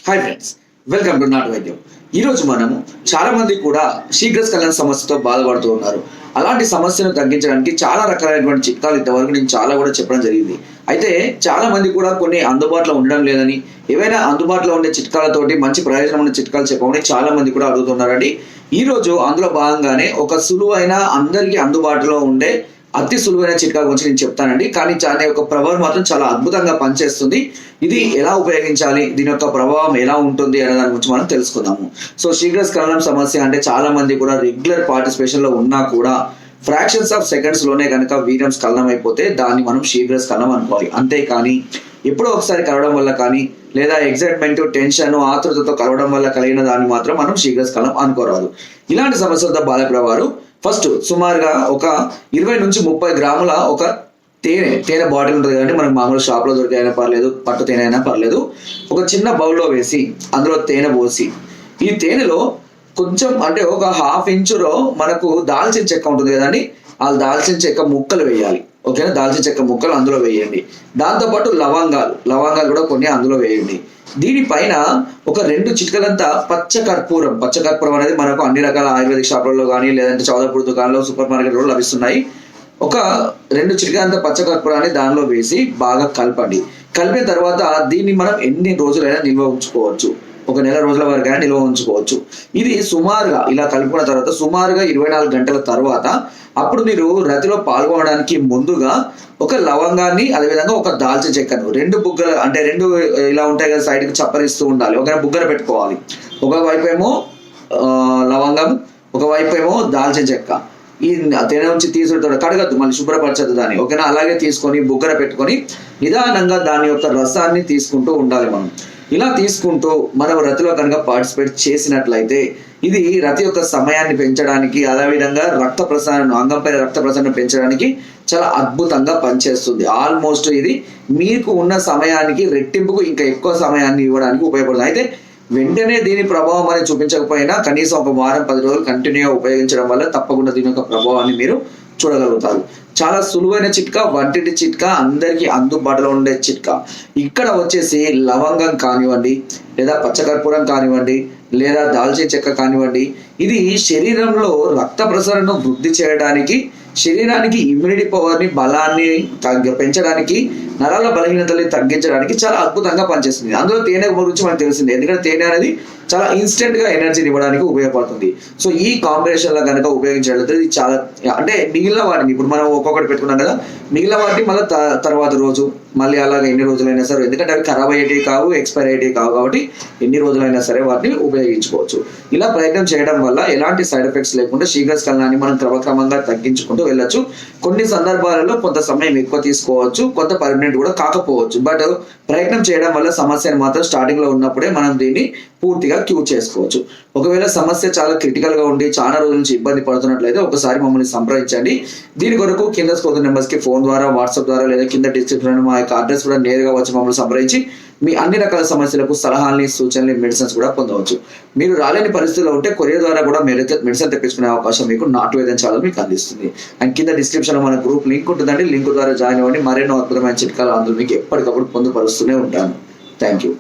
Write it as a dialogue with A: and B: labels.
A: Hi friends, welcome to నాటు వైద్యం. ఈరోజు మనము చాలా మంది కూడా శీఘ్రస్ఖలన సమస్యతో బాధపడుతూ ఉన్నారు. అలాంటి సమస్యను తగ్గించడానికి చాలా రకాలైనటువంటి చిట్కాలు ఇంతవరకు నేను చాలా కూడా చెప్పడం జరిగింది. అయితే చాలా మంది కూడా కొన్ని అందుబాటులో ఉండడం లేదని, ఏవైనా అందుబాటులో ఉండే చిట్కాలతోటి మంచి ప్రయోజనం ఉన్న చిట్కాలు చెప్పమని చాలా మంది కూడా అడుగుతున్నారండి. ఈ రోజు అందులో భాగంగానే ఒక సులువైన అందరికీ అందుబాటులో ఉండే అతి సులువైన చిట్కా గురించి నేను చెప్తానండి. కానీ దాని యొక్క ప్రభావం మాత్రం చాలా అద్భుతంగా పనిచేస్తుంది. ఇది ఎలా ఉపయోగించాలి, దీని యొక్క ప్రభావం ఎలా ఉంటుంది అనే దాని గురించి మనం తెలుసుకుందాము. సో శీఘ్రస్ఖలనం సమస్య అంటే చాలా మంది కూడా రెగ్యులర్ పార్టిసిపేషన్ లో ఉన్నా కూడా ఫ్రాక్షన్స్ ఆఫ్ సెకండ్స్ లోనే కనుక వీర్యం స్ఖలనం అయిపోతే దాన్ని మనం శీఘ్రస్ఖలనం అనుకోవాలి. అంతేకాని ఎప్పుడో ఒకసారి కలవడం వల్ల కానీ, లేదా ఎగ్జైట్మెంట్, టెన్షన్, ఆతృతతో కలవడం వల్ల కలిగిన దాన్ని మాత్రం మనం శీఘ్రస్ఖలనం అనుకోరాదు. ఇలాంటి సమస్యలతో బాధపడేవారు ఫస్ట్ సుమారుగా ఒక 20 నుంచి 30 గ్రాముల ఒక తేనె బాటిల్ ఉంటుంది కదండి, మనకు మామూలు షాప్లో దొరికే అయినా పర్లేదు, పట్టు తేనె అయినా పర్లేదు. ఒక చిన్న బౌల్లో వేసి అందులో తేనె పోసి, ఈ తేనెలో కొంచెం అంటే ఒక 1/2 ఇంచులో మనకు దాల్చిన చెక్క ఉంటుంది కదండి, ఆ దాల్చిన చెక్క ముక్కలు వేయాలి. ఓకేనా, దాల్చిన చెక్క ముక్కలు అందులో వేయండి. దాంతోపాటు లవంగాలు కూడా కొన్ని అందులో వేయండి. దీనిపైన ఒక 2 చిటికలంతా పచ్చకర్పూరం అనేది మనకు అన్ని రకాల ఆయుర్వేదిక్ షాపులలో కానీ, లేదంటే చౌదపూర్ దుకాణంలో, సూపర్ మార్కెట్లో లభిస్తున్నాయి. ఒక 2 చిటికలంతా పచ్చకర్పూరాన్ని దానిలో వేసి బాగా కలపండి. కలిపిన తర్వాత దీన్ని మనం ఎన్ని రోజులైనా నిల్వ ఉంచుకోవచ్చు. ఒక నెల రోజుల వరకైనా నిల్వ ఉంచుకోవచ్చు. ఇది సుమారుగా ఇలా కలుపుకున్న తర్వాత సుమారుగా 24 గంటల తర్వాత అప్పుడు మీరు రతిలో పాల్గొనడానికి ముందుగా ఒక లవంగాన్ని, అదేవిధంగా ఒక దాల్చిన చెక్కను 2 బుగ్గలు అంటే 2 ఇలా ఉంటాయి కదా, సైడ్కి చప్పరిస్తూ ఉండాలి. ఒక బుగ్గర పెట్టుకోవాలి. ఒకవైపు ఏమో లవంగం, ఒకవైపు ఏమో దాల్చిన చెక్క. ఈ తేనె నుంచి తీసుకుంటాడు, కడగద్దు, మళ్ళీ శుభ్రపరచద్దు దాన్ని. ఓకేనా, అలాగే తీసుకొని బుగ్గర పెట్టుకొని నిదానంగా దాని యొక్క రసాన్ని తీసుకుంటూ ఉండాలి. మనం ఇలా తీసుకుంటూ మనం రతిలో కనుక పార్టిసిపేట్ చేసినట్లయితే ఇది రతి యొక్క సమయాన్ని పెంచడానికి, అదేవిధంగా అంగంపైన రక్త ప్రసరణ పెంచడానికి చాలా అద్భుతంగా పనిచేస్తుంది. ఆల్మోస్ట్ ఇది మీకు ఉన్న సమయానికి రెట్టింపుకు ఇంకా ఎక్కువ సమయాన్ని ఇవ్వడానికి ఉపయోగపడుతుంది. అయితే వెంటనే దీని ప్రభావం అనేది చూపించకపోయినా కనీసం ఒక వారం 10 రోజులు కంటిన్యూగా ఉపయోగించడం వల్ల తప్పకుండా దీని యొక్క ప్రభావాన్ని మీరు చూడగలుగుతారు. చాలా సులువైన చిట్కా, వంటింటి చిట్కా, అందరికీ అందుబాటులో ఉండే చిట్కా. ఇక్కడ వచ్చేసి లవంగం కానివ్వండి, లేదా పచ్చకర్పూరం కానివ్వండి, లేదా దాల్చిన చెక్క కానివ్వండి, ఇది శరీరంలో రక్త ప్రసరణను వృద్ధి చేయడానికి, శరీరానికి ఇమ్యూనిటీ పవర్ని, బలాన్ని పెంచడానికి, నరాల బలహీనతల్ని తగ్గించడానికి చాలా అద్భుతంగా పనిచేస్తుంది. అందులో తేనె గురించి మనకు తెలిసింది, ఎందుకంటే తేనె అనేది చాలా ఇన్స్టెంట్ గా ఎనర్జీని ఇవ్వడానికి ఉపయోగపడుతుంది. సో ఈ కాంబినేషన్ లో కనుక ఉపయోగించినట్లయితే ఇది చాలా, అంటే మిగిలిన వాటిని ఇప్పుడు మనం ఒక్కొక్కటి పెట్టుకున్నాం కదా, మిగిలిన వాటిని మళ్ళీ తర్వాత రోజు మళ్ళీ అలాగే ఎన్ని రోజులైనా సరే, ఎందుకంటే అవి ఖరాబ్ అయ్యేటివి కావు, ఎక్స్పైర్ అయ్యేటివి కావు, కాబట్టి ఎన్ని రోజులైనా సరే వాటిని ఉపయోగించుకోవచ్చు. ఇలా ప్రయత్నం చేయడం వల్ల ఎలాంటి సైడ్ ఎఫెక్ట్స్ లేకుండా శీఘ్రస్ఖలనాన్ని మనం క్రమక్రమంగా తగ్గించుకుంటూ వెళ్ళొచ్చు. కొన్ని సందర్భాలలో కొంత సమయం ఎక్కువ తీసుకోవచ్చు, కొంత పర్మనెంట్ కూడా కాకపోవచ్చు. బట్ ప్రయత్నం చేయడం వల్ల సమస్యను మాత్రం స్టార్టింగ్ లో ఉన్నప్పుడే మనం దీన్ని పూర్తిగా క్యూర్ చేసుకోవచ్చు. ఒకవేళ సమస్య చాలా క్రిటికల్ గా ఉండి చాలా రోజుల నుంచి ఇబ్బంది పడుతున్నట్లయితే ఒకసారి మమ్మల్ని సంప్రదించండి. దీని కొరకు కింద స్క్రోల్ నెంబర్స్ కి ఫోన్ ద్వారా, వాట్సాప్ ద్వారా, లేదా కింద డిస్క్రిప్షన్ మా యొక్క అడ్రస్ కూడా నేరుగా వచ్చి మమ్మల్ని సంప్రదించి మీ అన్ని రకాల సమస్యలకు సలహాలని, సూచనలు, మెడిసిన్స్ కూడా పొందవచ్చు. మీరు రాలేని పరిస్థితుల్లో ఉంటే కొరియర్ ద్వారా కూడా మెడిసిన్ తెప్పించుకునే అవకాశం మీకు నాటు వైద్యం ఛానల్ మీకు అందిస్తుంది. అండ్ కింద డిస్క్రిప్షన్ లో మన గ్రూప్ లింక్ ఉంటుందండి, లింక్ ద్వారా జాయిన్ అవ్వండి. మరెన్నో అద్భుతమైన చిట్కాలు అందులో మీకు ఎప్పటికప్పుడు పొందుపరుస్తూనే ఉంటాను. Thank you.